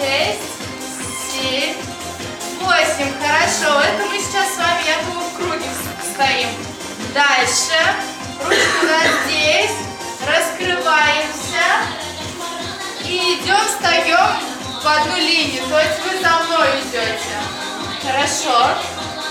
6, 7, 8. Хорошо. Это мы сейчас с вами якобы в круге стоим. Дальше. Ручки у нас здесь. Раскрываемся. И идем, встаем в одну линию. То есть вы за мной идете. Хорошо.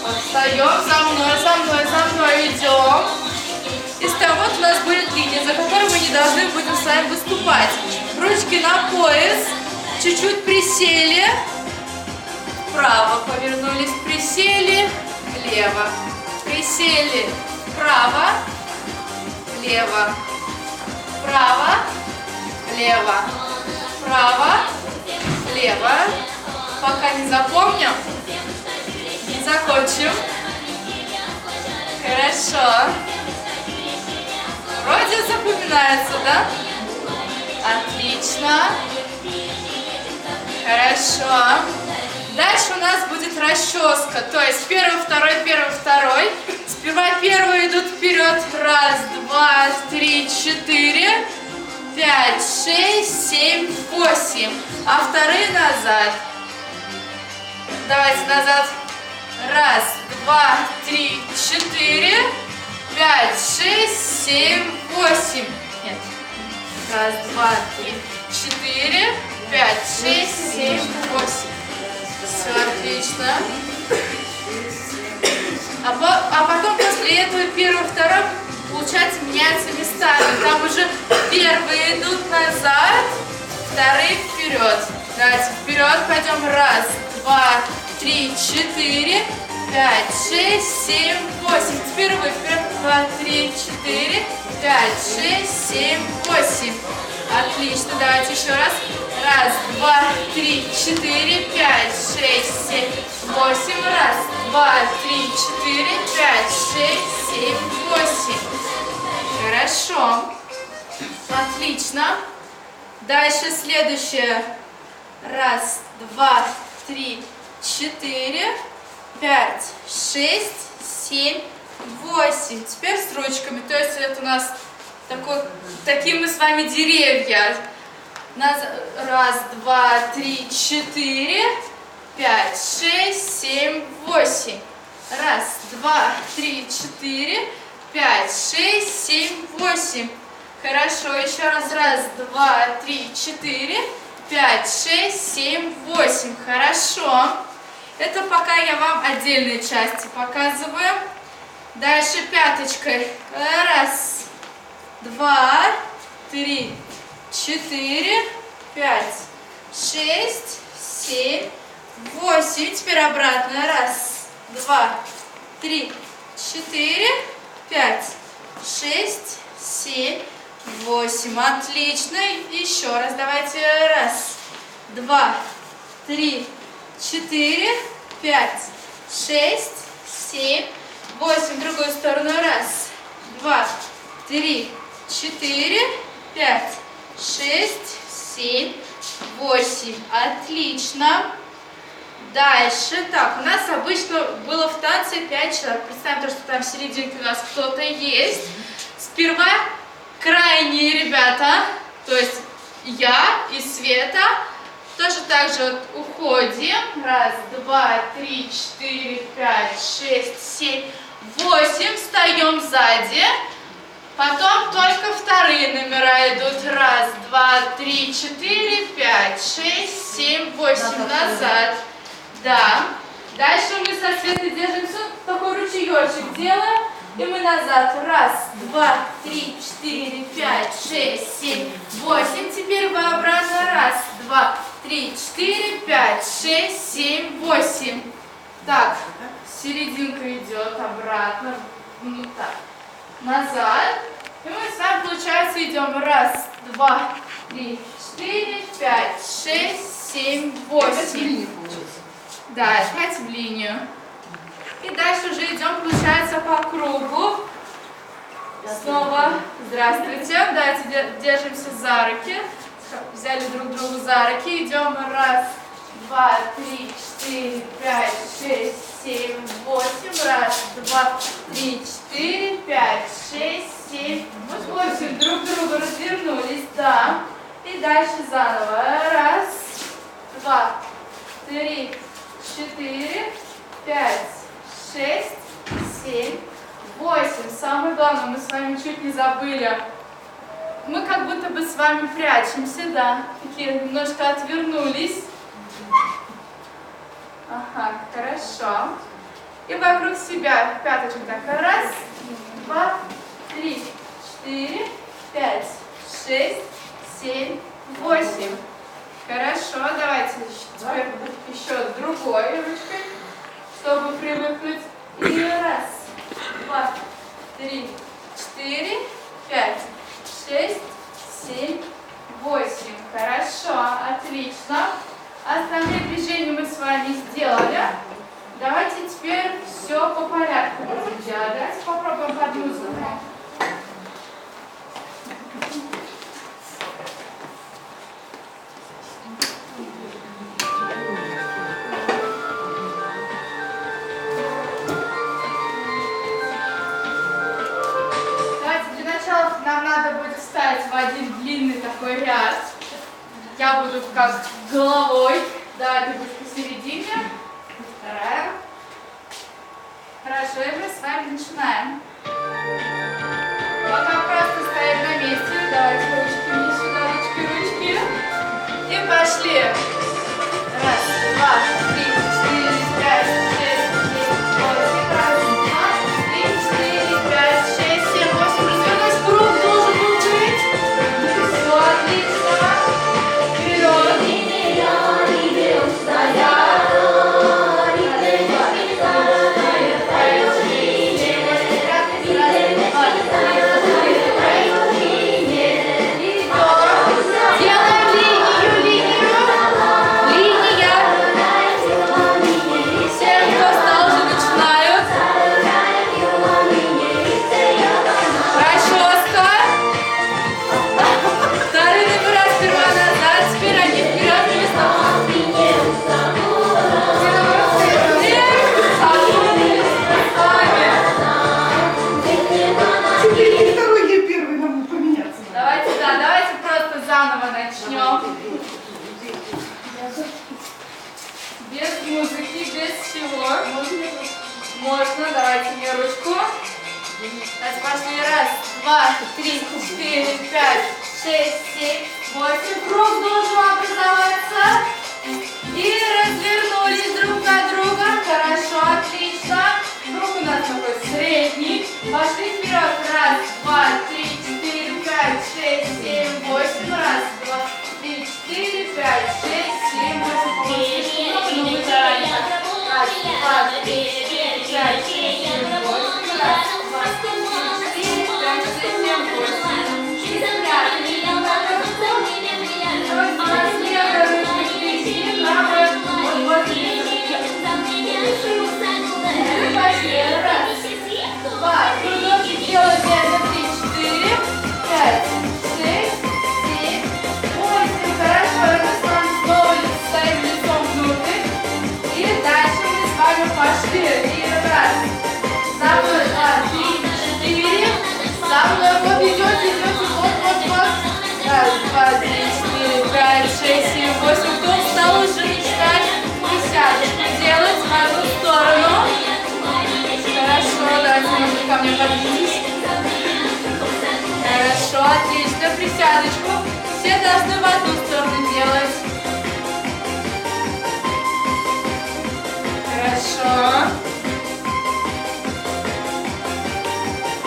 Вот встаем, за мной идем. И встаем. Вот у нас будет линия, за которой мы не должны будем с вами выступать. Ручки на пояс. Чуть-чуть присели. Вправо повернулись, присели, влево. Присели, вправо, влево. Вправо, влево. Вправо, влево. Пока не запомним, не закончим. Хорошо. Вроде запоминается, да? Отлично. Хорошо. Дальше у нас будет расческа. То есть первый, второй. Сперва первые идут вперед. 1, 2, 3, 4, 5, 6, 7, 8. А вторые назад. Давайте назад. 1, 2, 3, 4, 5, 6, 7, 8. Нет. 1, 2, 3, 4, 5, 6, 7, 8. Все отлично. А потом после этого первый, второй, получается, меняются местами. Там уже первые идут назад, вторые вперед. Давайте вперед пойдем. 1, 2, 3, 4, 5, 6, 7, 8. Теперь вы вперед. 2, 3, 4, 5, 6, 7, 8. Отлично. Давайте еще раз. 1, 2, 3, 4, 5, 6, 7, 8. 1, 2, 3, 4, 5, 6, 7, 8. Хорошо. Отлично. Дальше следующее. 1, 2, 3, 4, 5, 6, 7, 8. Теперь с ручками. То есть это у нас такие мы с вами деревья. 1, 2, 3, 4, 5, 6, 7, 8. 1, 2, 3, 4, 5, 6, 7, 8. Хорошо, еще раз. 1, 2, 3, 4, 5, 6, 7, 8. Хорошо. Это пока я вам отдельные части показываю. Дальше пяточкой. 1, 2, 3, 4, 5, 6, 7, 8. Теперь обратно. 1, 2, 3, 4, 5, 6, 7, 8. Отлично. Еще раз. Давайте. 1, 2, 3, 4, 5, 6, 7, 8. В другую сторону. 1, 2, 3, 4, 5, 6, 7, 8. Отлично. Дальше. Так, у нас обычно было в танце 5 человек. Представим, что там в серединке у нас кто-то есть. Сперва крайние ребята, то есть я и Света, тоже так же вот уходим. 1, 2, 3, 4, 5, 6, 7, 8. Встаем сзади. Потом только вторые номера идут. 1, 2, 3, 4, 5, 6, 7, 8. Назад. Да. Дальше мы со Светой держимся. Такой ручеечек делаем. И мы назад. 1, 2, 3, 4, 5, 6, 7, 8. Теперь вы обратно. 1, 2, 3, 4, 5, 6, 7, 8. Так. Серединка идет обратно. Ну так. Назад. И мы с вами, получается, идем. 1, 2, 3, 4, 5, 6, 7, 8. Да, опять в линию. И дальше уже идем, получается, по кругу. Снова здравствуйте. Давайте держимся за руки. Взяли друг друга за руки. Идем. 1, 2, 3, 4, 5, 6, 7, 8. 1, 2, 3, 4, 5, 6, 7, 8. Друг к другу развернулись. Да. И дальше заново. 1, два, три, четыре, пять, шесть, семь, восемь. Самое главное, мы с вами чуть не забыли. Мы как будто бы с вами прячемся, да. Такие немножко отвернулись. Ага, хорошо. И вокруг себя пяточку так. Раз, два, три, четыре, пять, шесть, семь, восемь. Хорошо, давайте теперь еще другой ручкой, чтобы привыкнуть. И раз, два, три, четыре, пять, шесть, семь, восемь. Хорошо, отлично. Остальные движения мы с вами сделали. Давайте теперь все по порядку будем делать. Давайте попробуем под музыку. Давайте для начала нам надо будет встать в один длинный такой ряд. Я буду как головой, да, ты будешь посередине. Вторая. Хорошо, и мы с вами начинаем. Пока просто стоим на месте. Давайте ручки вниз сюда, ручки. И пошли. Раз, два, три, четыре, пять, шесть, семь, восемь. Раз, два, три, четыре, пять, шесть, семь, восемь. Развернусь, круг должен был быть. Все, отлично. Вперед. Без музыки, без всего. Можно, давайте мне ручку. Давайте пошли. Раз, два, три, четыре, пять, шесть, семь, восемь. Круг должен образоваться. И развернулись друг на друга. Хорошо, отлично. Круг у нас такой средний. Пошли вперед. Раз, два, три, четыре, пять, шесть, семь, восемь. Раз, два, три, четыре, пять, шесть, семь, восемь. Раз, два, три, четыре, пять, шесть, семь, восемь. Раз, два, три, четыре, пять, шесть, семь, восемь. Два, кружочек делаем 3, 4, 5, 6, 7, 8. Хорошо, и мы с вами снова стоим лицом внутрь. И дальше мы с вами пошли. И раз, за мной, 2, 3, 4. За мной, вот идете, вот. Раз, два, три, 4, 5, 6, 7, 8. Кто встал, уже начинать присядочку делать в одну сторону. Хорошо, давайте немножко ко мне подвиньтесь. Хорошо, отлично. Присядочку. Все должны в одну сторону делать. Хорошо.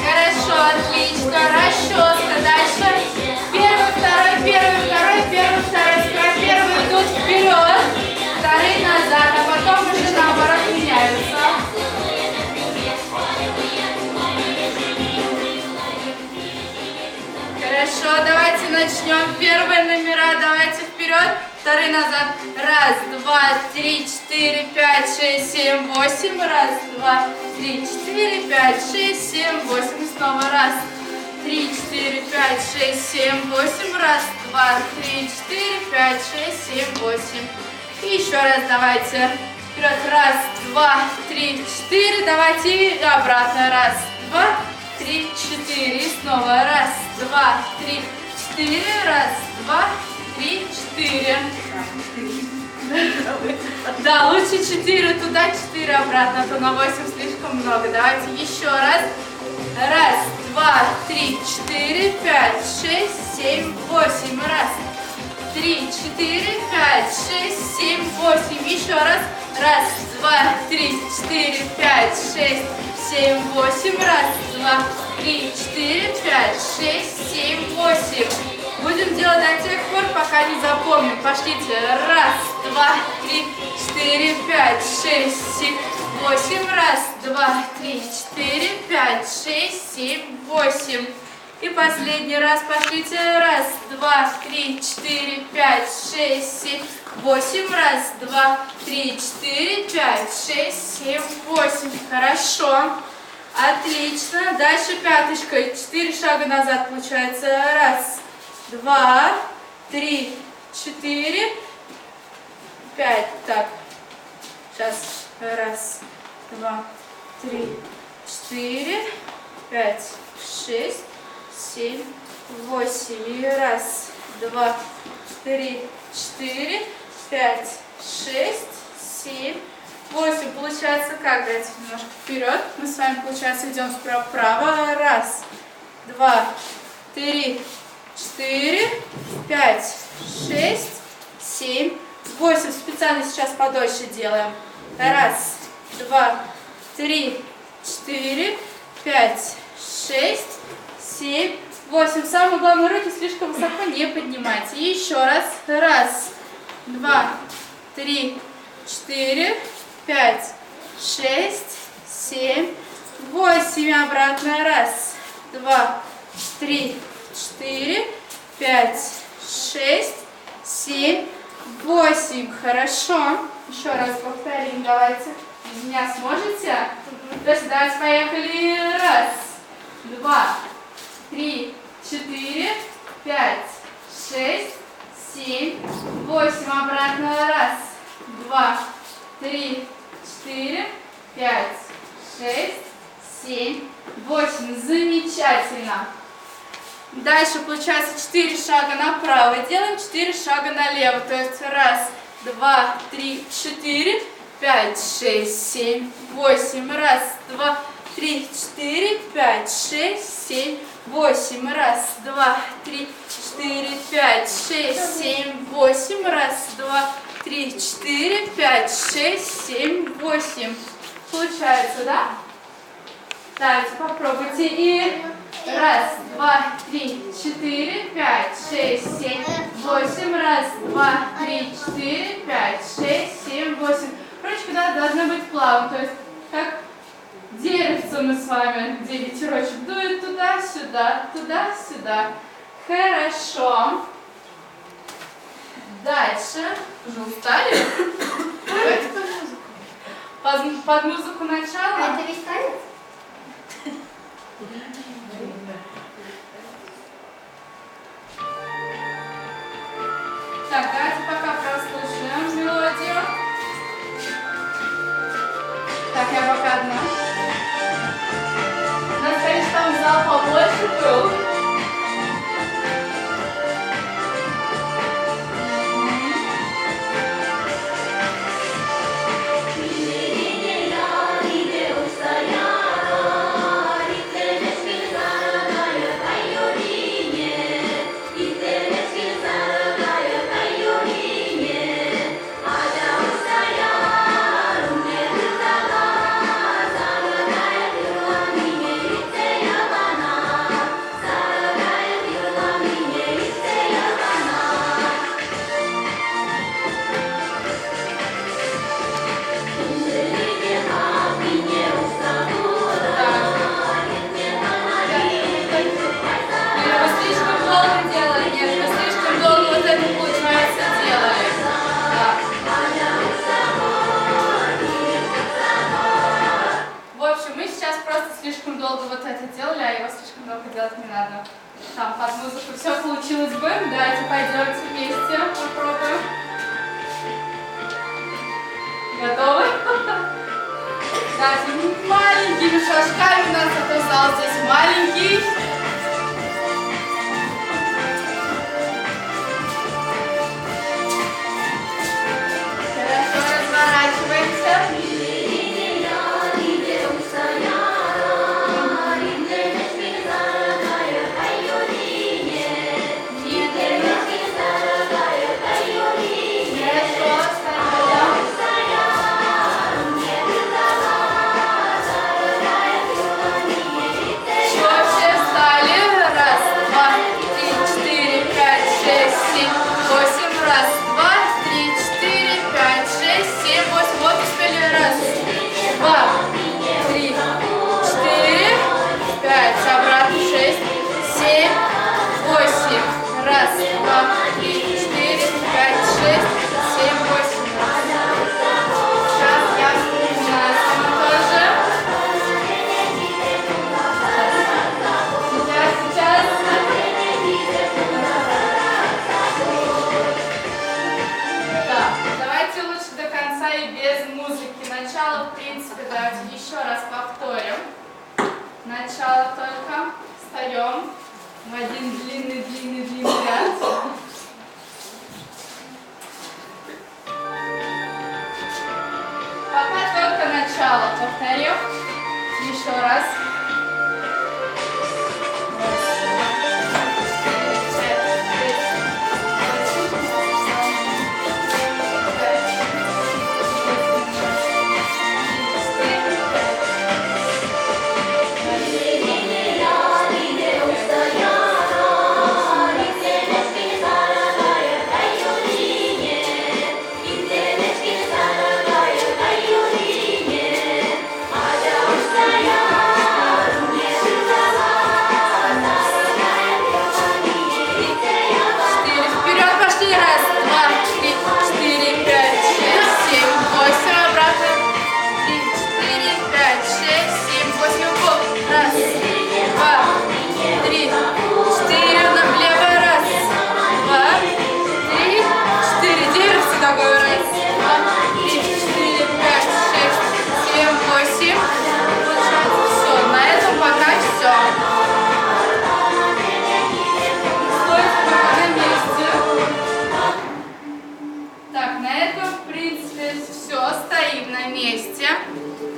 Хорошо, отлично. Расческа. Дальше. Первый, второй, первый, второй, первый, второй. Первый идут вперед, вторые назад, а потом уже наоборот меняются. Хорошо, давайте начнем. Первые номера, давайте вперед, вторые назад. Раз, два, три, четыре, пять, шесть, семь, восемь. Раз, два, три, четыре, пять, шесть, семь, восемь. И снова раз, три, четыре, пять, шесть, семь, восемь. Раз, два, три, четыре, пять, шесть, семь, восемь. И еще раз давайте. Вперед, раз, два, три, четыре. Давайте и обратно. Раз, два, три, четыре. И снова раз, два, три, четыре. Раз, два, три, четыре. Да, лучше 4 туда, 4 обратно, а то на 8 слишком много. Давайте еще раз. Раз, два, три, 4, 5, 6, 7, 8. Раз, 3, 4, 5, 6, 7, 8. Еще раз. Раз, два, 3, 4, 5, 6, 7, 8. Раз, два, 3, 4, 5, 6, 7, 8. Будем делать до тех пор, пока не запомним. Пошлите. Раз, два, 3, 4, 5, 6, 7, 8. Раз, два, 3, 4, 5, 6, 7, 8. И последний раз пошлите. Раз, два, 3, 4, 5, 6, 7, 8. Раз, два, 3, 4, 5, 6, 7, 8. Хорошо. Отлично. Дальше пяточкой. 4 шага назад получается. Раз, два, 3, 4, 5. Так. Сейчас. Раз, два, 3, 4, 5, 6, 7, 8. И раз, два, 3, 4, 5, 6, 7, 8. Получается как? Давайте немножко вперед. Мы с вами, получается, идем справа-вправо. Раз, два, 3, 4, 5, 6, 7, 8. Специально сейчас подольше делаем. Раз, два, 3, 4, 5, 6, 7, 8. Самое главное, руки слишком высоко не поднимайте. И еще раз. Раз, два, 3, 4, 5, 6, 7, 8. Обратно. Раз, два, 3, 4, 5, 6, 7, 8. Хорошо. Еще раз повторим. Давайте. Меня сможете? То есть давайте поехали. Раз, два, 3, 4, 5, 6, 7, 8. Обратно. Раз, два, 3, 4, 5, 6, 7, 8. Замечательно. Дальше получается 4 шага направо делаем, 4 шага налево. То есть раз, два, 3, 4, 5, 6, 7, 8. Раз, два, 3, 4, 5, 6, 7, 8. Раз, два, 3, 4, 5, 6, 7, 8. Раз, два, 3, 4, 5, 6, 7, 8. Получается, да? Давайте попробуйте. И раз, два, 3, 4, 5, 6, 7, 8. Раз, два, 3, 4, 5, 6, 7, 8. Ручка, да, должна быть плавной. То есть, как деревце мы с вами, где ветерочек дует туда-сюда, туда-сюда. Хорошо. Дальше. Уже устали? Под музыку начала. А это весь танец? Так, давайте пока прослушаем мелодию. Так, я пока одна. Надо, конечно, там зал побольше был. долго вот это делали, а его слишком много делать не надо. Там под музыку все получилось бы. Давайте пойдемте вместе попробуем. Готовы? Давайте маленькими шажками, у нас зато зал здесь маленький. и без музыки. Начало, в принципе, давайте еще раз повторим. Начало только. Встаем в один длинный ряд. Пока только начало. Повторим. Еще раз.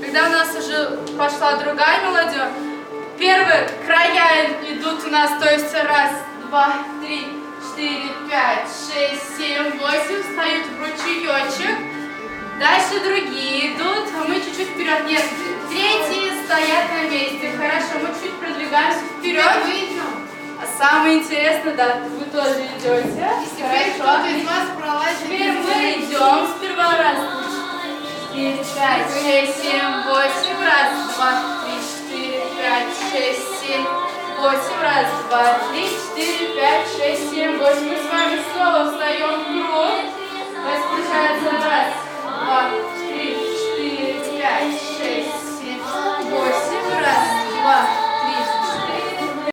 Когда у нас уже пошла другая мелодия, первые края идут у нас, то есть раз, два, три, 4, 5, 6, 7, 8, встают в ручеечек. Дальше другие идут, а мы чуть-чуть вперед. Нет, третьи стоят на месте. Хорошо, мы чуть продвигаемся вперед. А самое интересное, да, вы тоже идете. Хорошо. Теперь мы идем сперва раз, 4, 5, 6, 7, 8, раз, 2, 3, 4, 5, 6, 7, 8, раз, 2, 3, 4, 5, 6, 7, 8. Мы с вами снова встаем в круг. То есть получается